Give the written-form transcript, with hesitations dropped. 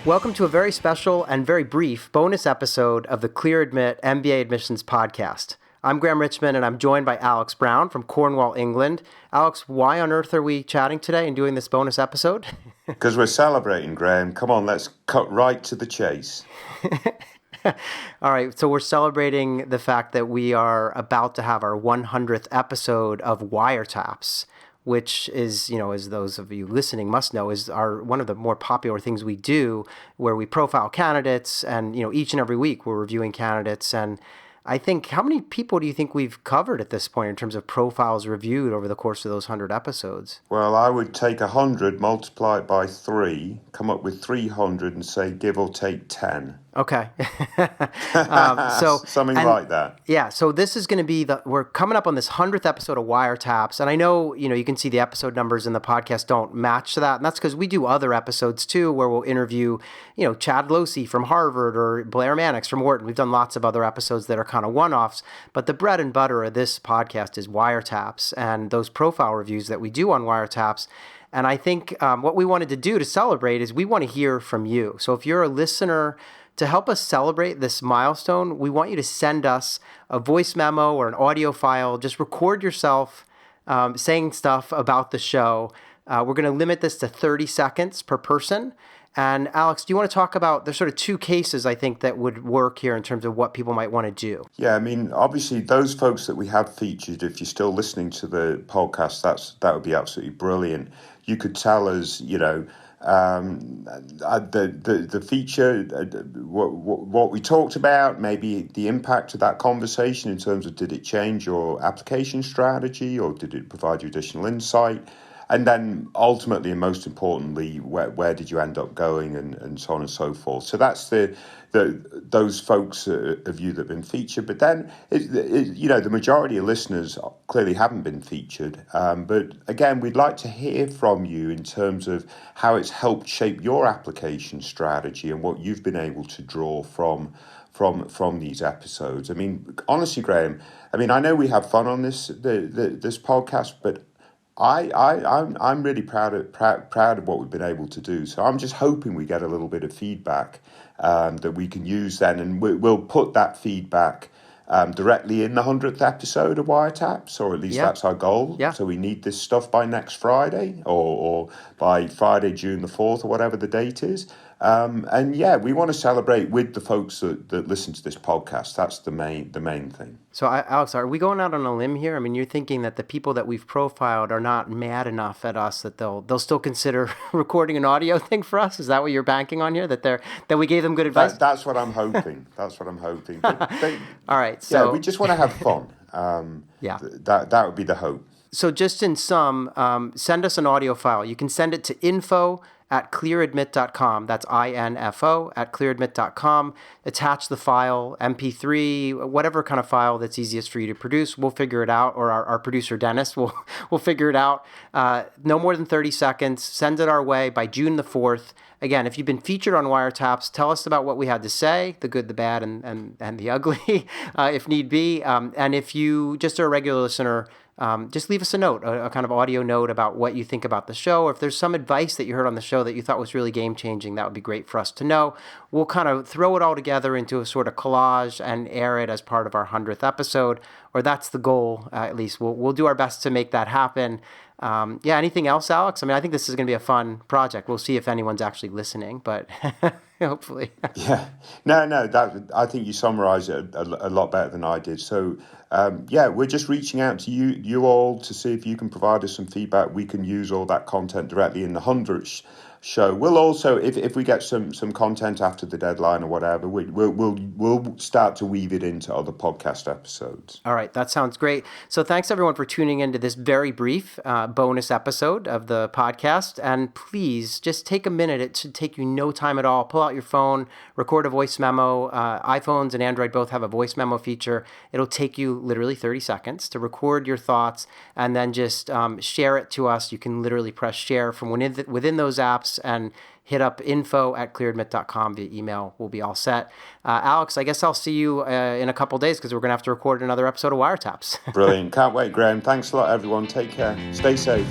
Welcome to a very special and very brief bonus episode of the Clear Admit MBA Admissions Podcast. I'm Graham Richmond, and I'm joined by Alex Brown from Cornwall, England. Alex, why on earth are we chatting today and doing this bonus episode? Because we're celebrating, Graham. Come on, let's cut right to the chase. All right, so we're celebrating the fact that we are about to have our 100th episode of WireTaps, which is, as those of you listening must know, is one of the more popular things we do, where we profile candidates, and each and every week we're reviewing candidates. And I think, how many people do you think we've covered at this point in terms of profiles reviewed over the course of those 100 episodes? Well, I would take 100, multiply it by 3, come up with 300 and say give or take 10. Okay. Something like that. Yeah. So this is going to be we're coming up on this 100th episode of WireTaps. And I know, you can see the episode numbers in the podcast don't match to that. And that's because we do other episodes too, where we'll interview, Chad Losey from Harvard or Blair Mannix from Wharton. We've done lots of other episodes that are kind of one-offs, but the bread and butter of this podcast is WireTaps and those profile reviews that we do on WireTaps. And I think what we wanted to do to celebrate is we want to hear from you. So if you're a listener, to help us celebrate this milestone, we want you to send us a voice memo or an audio file. Just record yourself saying stuff about the show. We're going to limit this to 30 seconds per person. And Alex, do you want to talk about, there's sort of two cases I think that would work here in terms of what people might want to do. Yeah, I mean, obviously those folks that we have featured, if you're still listening to the podcast, that would be absolutely brilliant. You could tell us, the feature, what we talked about, maybe the impact of that conversation in terms of, did it change your application strategy or did it provide you additional insight? And then ultimately, and most importantly, where did you end up going, and so on and so forth. So that's those folks of you that have been featured. But then, the majority of listeners clearly haven't been featured. But again, we'd like to hear from you in terms of how it's helped shape your application strategy and what you've been able to draw from these episodes. I mean, honestly, Graham, I know we have fun on this podcast, but I'm really proud of what we've been able to do. So I'm just hoping we get a little bit of feedback that we can use then, and we'll put that feedback directly in the 100th episode of WireTaps, or at least that's our goal. Yeah. So we need this stuff by next Friday, or by Friday, June the 4th, or whatever the date is. We want to celebrate with the folks that listen to this podcast. That's the main thing. So, Alex, are we going out on a limb here? I mean, you're thinking that the people that we've profiled are not mad enough at us that they'll still consider recording an audio thing for us? Is that what you're banking on here? That we gave them good advice? That's what I'm hoping. All right. So we just want to have fun. That would be the hope. So just in sum, send us an audio file. You can send it to info@clearadmit.com. That's info @clearadmit.com. Attach the file, MP3, whatever kind of file that's easiest for you to produce. We'll figure it out, or our producer, Dennis, will figure it out. No more than 30 seconds. Send it our way by June the 4th. Again, if you've been featured on WireTaps, tell us about what we had to say, the good, the bad, and the ugly, if need be. And if you just are a regular listener, just leave us a note, a kind of audio note about what you think about the show. Or if there's some advice that you heard on the show that you thought was really game-changing, that would be great for us to know. We'll kind of throw it all together into a sort of collage and air it as part of our 100th episode, or that's the goal, at least. We'll do our best to make that happen. Anything else, Alex? I think this is going to be a fun project. We'll see if anyone's actually listening, but hopefully. Yeah. No, I think you summarized it a lot better than I did. So, we're just reaching out to you all to see if you can provide us some feedback. We can use all that content directly in the 100th show. We'll also, if we get some content after the deadline or whatever, we'll start to weave it into other podcast episodes. All right, that sounds great. So thanks everyone for tuning into this very brief bonus episode of the podcast. And please just take a minute. It should take you no time at all. Pull out your phone, record a voice memo. iPhones and Android both have a voice memo feature. It'll take you literally 30 seconds to record your thoughts and then just share it to us. You can literally press share from within those apps and hit up info@clearadmit.com via email. We'll be all set. Alex, I guess I'll see you in a couple days because we're going to have to record another episode of WireTaps. Brilliant. Can't wait, Graham. Thanks a lot, everyone. Take care. Stay safe.